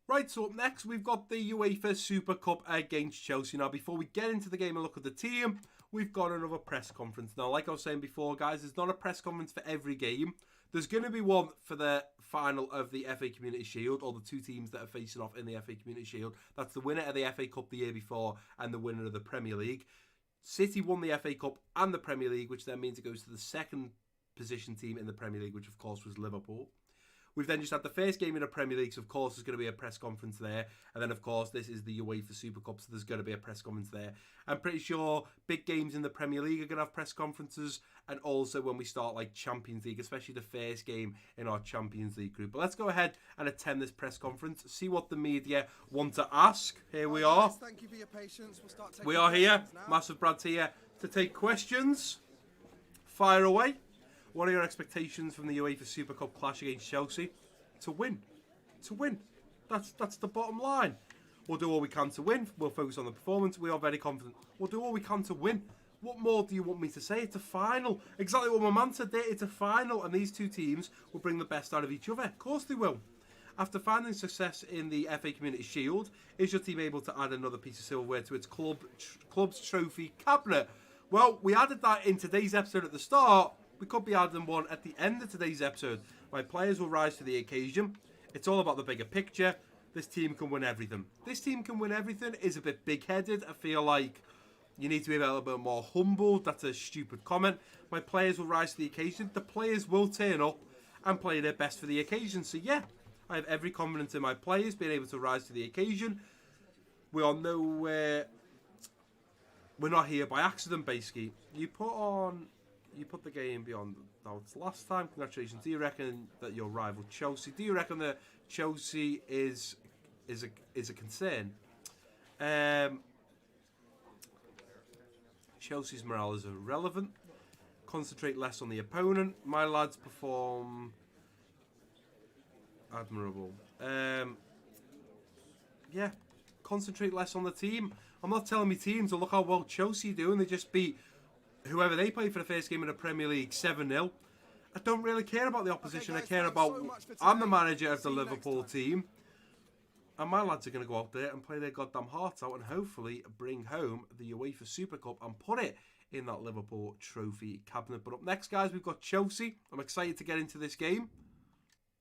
[SPEAKER 1] Right, so up next, we've got the UEFA Super Cup against Chelsea. Now, before we get into the game and look at the team, we've got another press conference. Now, like I was saying before, guys, there's not a press conference for every game. There's going to be one for the final of the FA Community Shield, or the two teams that are facing off in the FA Community Shield. That's the winner of the FA Cup the year before and the winner of the Premier League. City won the FA Cup and the Premier League, which then means it goes to the second position team in the Premier League, which of course was Liverpool. We've then just had the first game in the Premier League, so of course there's going to be a press conference there. And then of course this is the UEFA Super Cup, so there's going to be a press conference there. I'm pretty sure big games in the Premier League are going to have press conferences, and also when we start like Champions League, especially the first game in our Champions League group. But let's go ahead and attend this press conference, see what the media want to ask. Here we are.
[SPEAKER 2] Thank you for your patience. We'll start taking
[SPEAKER 1] we are here.
[SPEAKER 2] now.
[SPEAKER 1] MassiveBrad's here to take questions. Fire away. What are your expectations from the UEFA Super Cup clash against Chelsea? To win. To win. That's the bottom line. We'll do all we can to win. We'll focus on the performance. We are very confident. We'll do all we can to win. What more do you want me to say? It's a final. Exactly what my man said there. It's a final, and these two teams will bring the best out of each other. Of course they will. After finding success in the FA Community Shield, is your team able to add another piece of silverware to its club's trophy cabinet? Well, we added that in today's episode at the start. We could be adding one at the end of today's episode. My players will rise to the occasion. It's all about the bigger picture. This team can win everything. This team can win everything is a bit big-headed. I feel like you need to be a little bit more humble. That's a stupid comment. My players will rise to the occasion. The players will turn up and play their best for the occasion. So yeah, I have every confidence in my players being able to rise to the occasion. We are nowhere. We're not here by accident, basically. You put the game beyond. Now it's last time. Congratulations. Do you reckon that your rival Chelsea? Do you reckon that Chelsea is a concern? Chelsea's morale is irrelevant. Concentrate less on the opponent. My lads perform admirable. Yeah, concentrate less on the team. I'm not telling me teams to look how well Chelsea do, and they just beat whoever they play for the first game in the Premier League 7-0. I don't really care about the opposition.
[SPEAKER 2] Okay, guys,
[SPEAKER 1] I care about.
[SPEAKER 2] so
[SPEAKER 1] I'm the manager of the Liverpool team, and my lads are going to go out there and play their goddamn hearts out and hopefully bring home the UEFA Super Cup and put it in that Liverpool trophy cabinet. But up next, guys, we've got Chelsea. I'm excited to get into this game.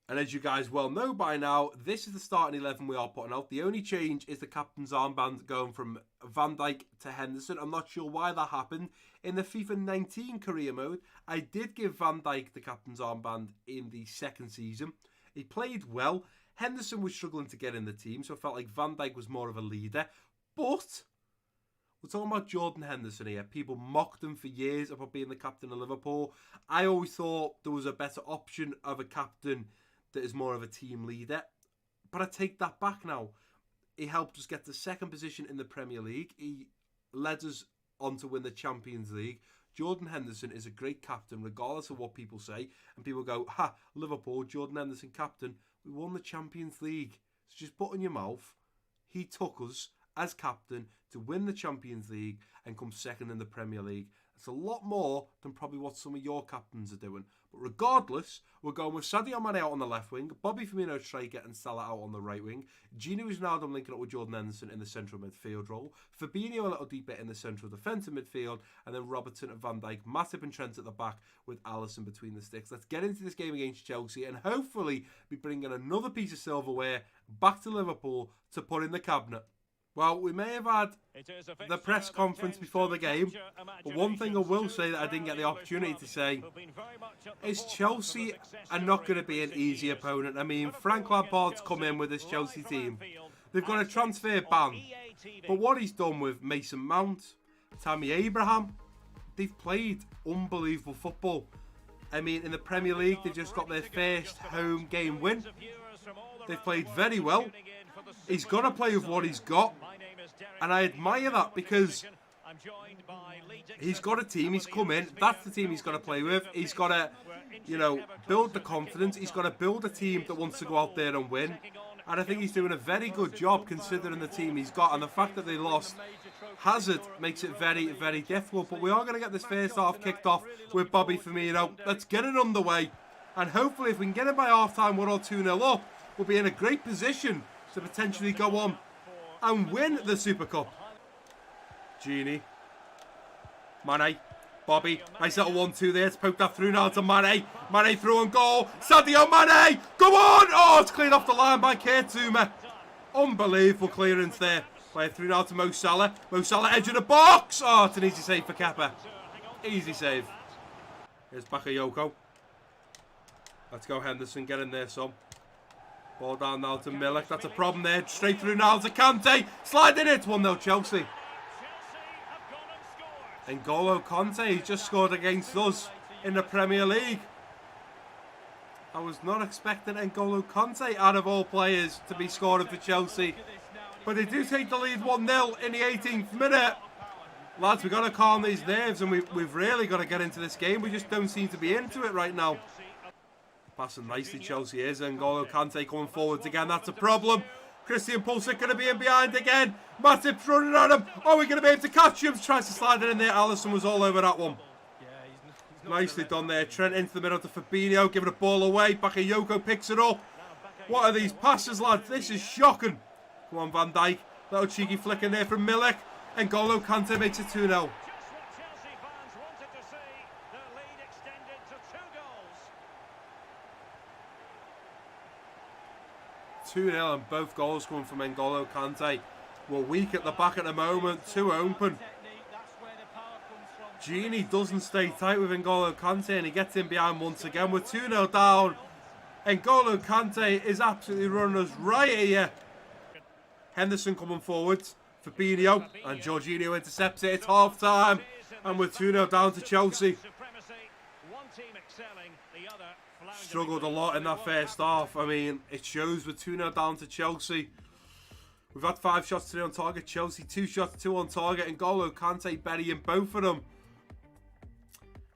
[SPEAKER 1] And as you guys well know by now, this is the starting 11 we are putting out. The only change is the captain's armband going from Van Dijk to Henderson. I'm not sure why that happened. In the FIFA 19 career mode, I did give Van Dijk the captain's armband in the second season. He played well. Henderson was struggling to get in the team, so I felt like Van Dijk was more of a leader. But we're talking about Jordan Henderson here. People mocked him for years about being the captain of Liverpool. I always thought there was a better option of a captain that is more of a team leader. But I take that back now. He helped us get the second position in the Premier League. He led us on to win the Champions League. Jordan Henderson is a great captain, regardless of what people say. And people go, ha, Liverpool, Jordan Henderson captain. We won the Champions League. So just put in your mouth. He took us as captain to win the Champions League and come second in the Premier League. It's a lot more than probably what some of your captains are doing. But regardless, we're going with Sadio Mane out on the left wing, Bobby Firmino striker and Salah out on the right wing, Gino Wijnaldum linking up with Jordan Henderson in the central midfield role, Fabinho a little deeper in the central defensive midfield, and then Robertson and Van Dijk, Matip and Trent at the back with Alisson between the sticks. Let's get into this game against Chelsea and hopefully be bringing another piece of silverware back to Liverpool to put in the cabinet. Well, we may have had the press conference before the game, but one thing I will say that I didn't get the opportunity to say is Chelsea are not going to be an easy opponent. I mean, Frank Lampard's come in with this Chelsea team. They've got a transfer ban. But what he's done with Mason Mount, Tammy Abraham, they've played unbelievable football. I mean, in the Premier League, they just got their first home game win. They've played very well. He's got to play with what he's got. And I admire that because he's got a team. He's come in. That's the team he's got to play with. He's got to, you know, build the confidence. He's got to build a team that wants to go out there and win. And I think he's doing a very good job considering the team he's got. And the fact that they lost Hazard makes it very, very difficult. But we are going to get this first half kicked off with Bobby Firmino. Let's get it underway. And hopefully if we can get it by half-time 1 or 2-0 up, we'll be in a great position to potentially go on and win the Super Cup. Genie. Mane. Bobby. Nice little 1-2 there to poke that through now to Mane. Mane through on goal. Sadio Mane. Go on. Oh, it's cleared off the line by Kurtzuma. Unbelievable clearance there. Play it through now to Mo Salah. Mo Salah edge of the box. Oh, it's an easy save for Kepa. Easy save. Here's Bakayoko. Let's go Henderson. Get in there, son. Ball down now to Milik. That's a problem there. Straight through now to Kante. Sliding it. 1-0 Chelsea. N'Golo Kante, he just scored against us in the Premier League. I was not expecting N'Golo Kante, out of all players, to be scoring for Chelsea. But they do take the lead 1-0 in the 18th minute. Lads, we've got to calm these nerves and we've really got to get into this game. We just don't seem to be into it right now. Passing nicely, Chelsea is. N'Golo Kante coming forwards again. That's a problem. Christian Pulisic going to be in behind again. Matip's running at him. Oh, we're going to be able to catch him. Tries to slide it in there. Alisson was all over that one. Nicely done there. Trent into the middle to Fabinho. Giving the ball away. Bakayoko picks it up. What are these passes, lads? This is shocking. Come on, Van Dijk. Little cheeky flick in there from Milik. N'Golo Kante makes it 2-0. 2-0 and both goals coming from N'Golo Kante. We're weak at the back at the moment, too open. Genie doesn't stay tight with N'Golo Kante and he gets in behind once again. We're 2-0 down. N'Golo Kante is absolutely running us right here. Henderson coming forwards. Fabinho and Jorginho intercepts it. It's half time and we're 2-0 down to Chelsea. Struggled a lot in that first half. I mean, it shows we're 2-0 down to Chelsea. We've had 5 shots today on target. Chelsea 2 shots, 2 on target. And N'Golo Kante burying both of them.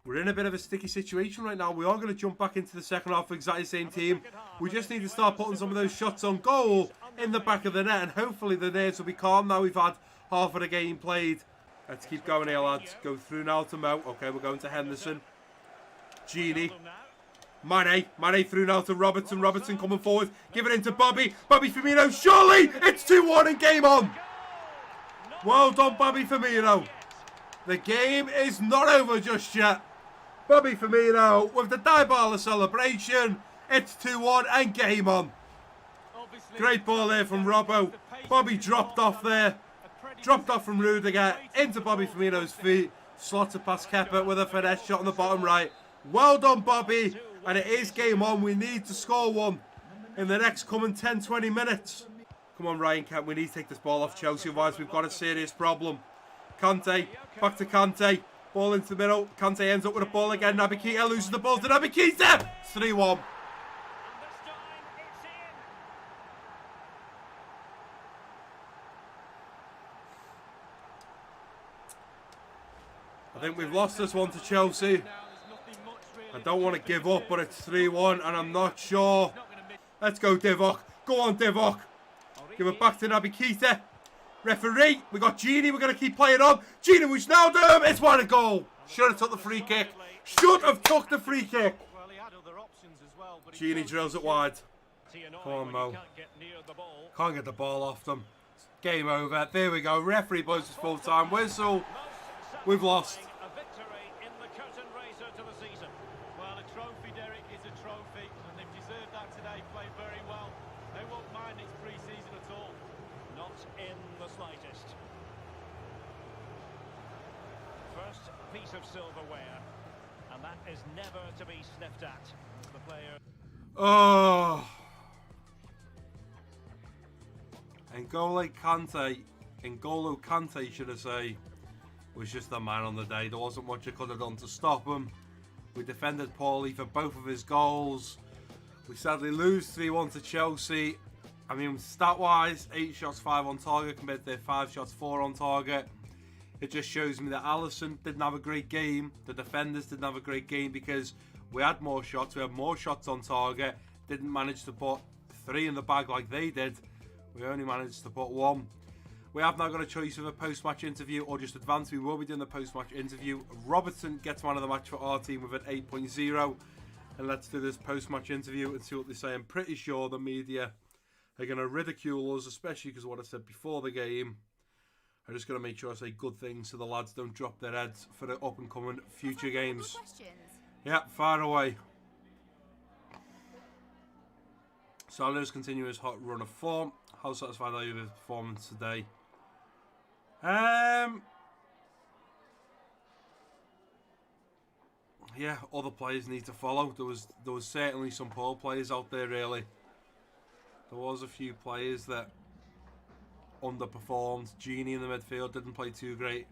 [SPEAKER 1] We're in a bit of a sticky situation right now. We are going to jump back into the second half with exactly the same team. We just need to start putting some of those shots on goal in the back of the net. And hopefully the nerves will be calm now we've had half of the game played. Let's keep going here, lads. Go through now to Mo. Okay, we're going to Henderson. Genie. Mane through now to Robertson. Robertson coming forward. Give it into Bobby. Bobby Firmino. Surely it's 2-1 and game on. Well done, Bobby Firmino. The game is not over just yet. Bobby Firmino with the Dybala celebration. It's 2-1 and game on. Great ball there from Robbo. Bobby dropped off there. Dropped off from Rudiger into Bobby Firmino's feet. Slotted past Kepa with a finesse shot on the bottom right. Well done, Bobby. And it is game on. We need to score one in the next coming 10-20 minutes. Come on, Ryan Kent. We need to take this ball off Chelsea. Otherwise, we've got a serious problem. Kante. Back to Kante. Ball into the middle. Kante ends up with a ball again. Naby Keita loses the ball to Naby Keita. 3-1. I think we've lost this one to Chelsea. I don't want to give up, but it's 3-1 and I'm not sure. Let's go, Divock. Go on, Divock. Give it back to Naby Keita. Referee, we got Genie. We're going to keep playing on. Genie Wijnaldum. It's one a goal. Should have took the free kick. Should have took the free kick. Genie drills it wide. Come on, Mo. Can't get the ball off them. Game over. There we go. Referee blows his full-time whistle. We've lost.
[SPEAKER 3] Piece of silverware, and that is never to be sniffed at. The player.
[SPEAKER 1] Oh, N'Golo Kante N'Golo Kante, should I say, was just the man on the day. There wasn't much I could have done to stop him. We defended poorly for both of his goals. We sadly lose 3-1 to Chelsea. I mean, stat-wise, 8 shots, 5 on target compared to their 5 shots, 4 on target. It just shows me that Alisson didn't have a great game. The defenders didn't have a great game because we had more shots. We had more shots on target. Didn't manage to put 3 in the bag like they did. We only managed to put 1. We have now got a choice of a post-match interview or just advance. We will be doing the post-match interview. Robertson gets man of the match for our team with an 8.0. And let's do this post-match interview and see what they say. I'm pretty sure the media are going to ridicule us, especially because of what I said before the game. I'm just going to make sure I say good things so the lads don't drop their heads for the up-and-coming future games. Yeah, far away. So let's continue his hot run of form. How satisfied are you with his performance today? Yeah, other players need to follow. There was certainly some poor players out there, really. There was a few players that underperformed. Genie in the midfield didn't play too great.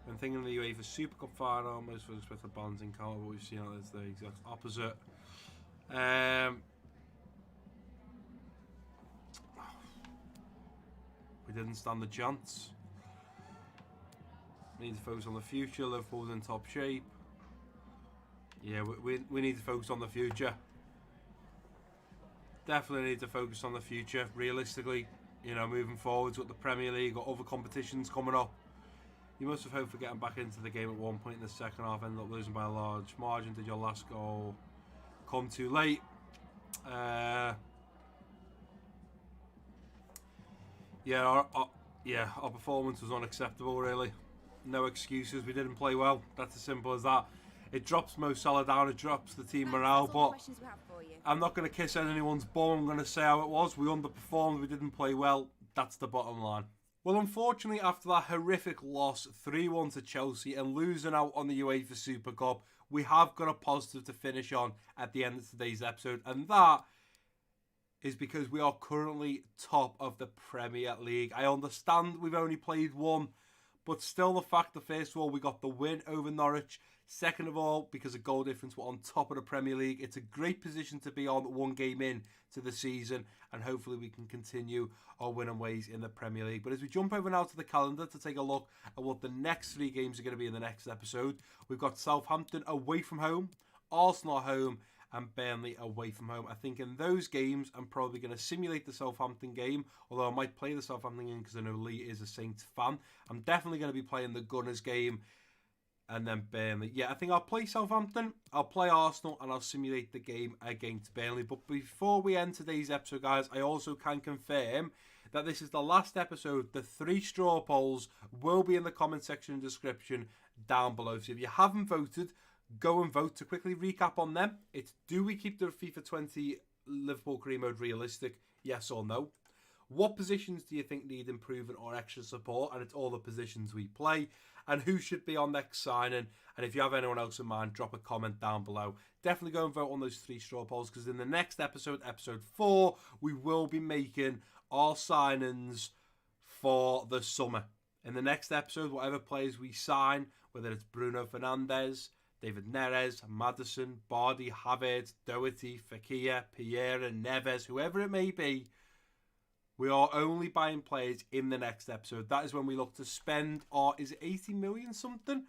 [SPEAKER 1] I'm thinking of the UEFA Super Cup final, most folks expect a balancing counter, but we've seen it as the exact opposite. We didn't stand a chance. We need to focus on the future. Liverpool's in top shape. Yeah, we need to focus on the future. Definitely need to focus on the future. Realistically, you know, moving forwards with the Premier League or other competitions coming up. You must have hoped for getting back into the game at one point in the second half. Ended up losing by a large margin. Did your last goal come too late? Yeah, our performance was unacceptable, really. No excuses. We didn't play well. That's as simple as that. It drops Mo Salah down. It drops the team morale. But I'm not going to kiss anyone's bum. I'm going to say how it was. We underperformed. We didn't play well. That's the bottom line. Well, unfortunately, after that horrific loss, 3-1 to Chelsea and losing out on the UEFA Super Cup, we have got a positive to finish on at the end of today's episode. And that is because we are currently top of the Premier League. I understand we've only played one, but still the fact that first of all, we got the win over Norwich. Second of all, because of goal difference, we're on top of the Premier League. It's a great position to be on one game in to the season, and hopefully we can continue our winning ways in the Premier League. But as we jump over now to the calendar to take a look at what the next 3 games are going to be in the next episode, we've got Southampton away from home, Arsenal at home, and Burnley away from home. I think in those games, I'm probably going to simulate the Southampton game, although I might play the Southampton game because I know Lee is a Saints fan. I'm definitely going to be playing the Gunners game, and then Burnley. Yeah, I think I'll play Southampton, I'll play Arsenal, and I'll simulate the game against Burnley. But before we end today's episode, guys, I also can confirm that this is the last episode. The 3 straw polls will be in the comment section and description down below. So if you haven't voted, go and vote. To quickly recap on them, it's: do we keep the FIFA 20 Liverpool career mode realistic? Yes or no? What positions do you think need improvement or extra support? And it's all the positions we play. And who should be on next signing? And if you have anyone else in mind, drop a comment down below. Definitely go and vote on those 3 straw polls, because in the next episode, episode 4, we will be making our signings for the summer. In the next episode, whatever players we sign, whether it's Bruno Fernandes, David Neres, Maddison, Bardi, Havertz, Doherty, Fekir, Pierre, Neves, whoever it may be, we are only buying players in the next episode. That is when we look to spend our, is it 80 million something?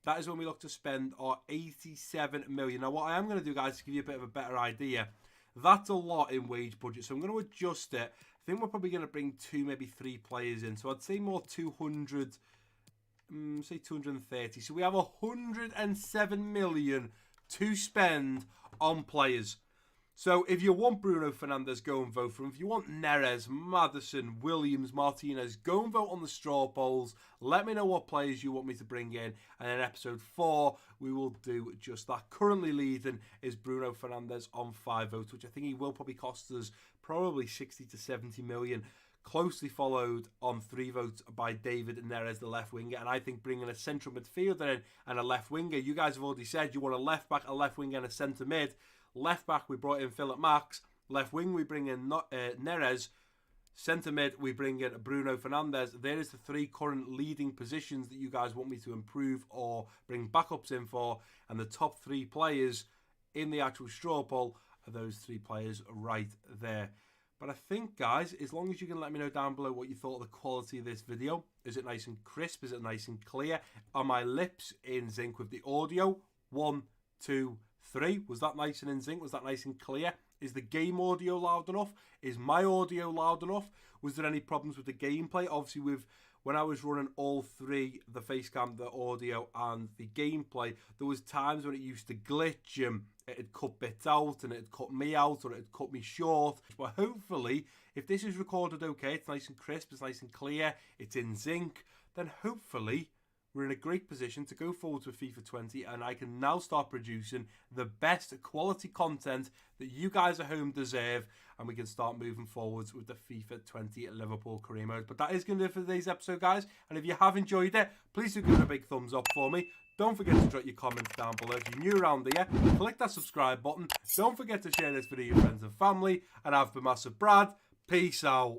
[SPEAKER 1] That is when we look to spend our 87 million. Now, what I am going to do, guys, to give you a bit of a better idea, that's a lot in wage budget. So I'm going to adjust it. I think we're probably going to bring 2, maybe 3 players in. So I'd say more 200, say 230. So we have 107 million to spend on players. So if you want Bruno Fernandes, go and vote for him. If you want Neres, Maddison, Williams, Martinez, go and vote on the straw polls. Let me know what players you want me to bring in. And in episode 4, we will do just that. Currently leading is Bruno Fernandes on 5 votes, which I think he will probably cost us probably 60 to 70 million. Closely followed on 3 votes by David Neres, the left winger. And I think bringing a central midfielder in and a left winger, you guys have already said you want a left back, a left winger, and a centre mid. Left back, we brought in Philip Max. Left wing, we bring in Neres. Centre mid, we bring in Bruno Fernandes. There is the 3 current leading positions that you guys want me to improve or bring backups in for. And the top 3 players in the actual straw poll are those 3 players right there. But I think, guys, as long as you can let me know down below what you thought of the quality of this video. Is it nice and crisp? Is it nice and clear? Are my lips in sync with the audio? 1, 2, 3. Was that nice and in sync? Was that nice and clear? Is the game audio loud enough? Is my audio loud enough? Was there any problems with the gameplay? Obviously, when I was running all 3, the face cam, the audio, and the gameplay, there was times when it used to glitch. It'd cut bits out, and it'd cut me out, or it'd cut me short. But hopefully, if this is recorded okay, it's nice and crisp, it's nice and clear, it's in sync, then hopefully we're in a great position to go forward with FIFA 20, and I can now start producing the best quality content that you guys at home deserve, and we can start moving forwards with the FIFA 20 Liverpool career mode. But that is going to do it for today's episode, guys, and if you have enjoyed it, please do give it a big thumbs up for me. Don't forget to drop your comments down below. If you're new around here, click that subscribe button. Don't forget to share this video with your friends and family, and I've been Massive Brad. Peace out.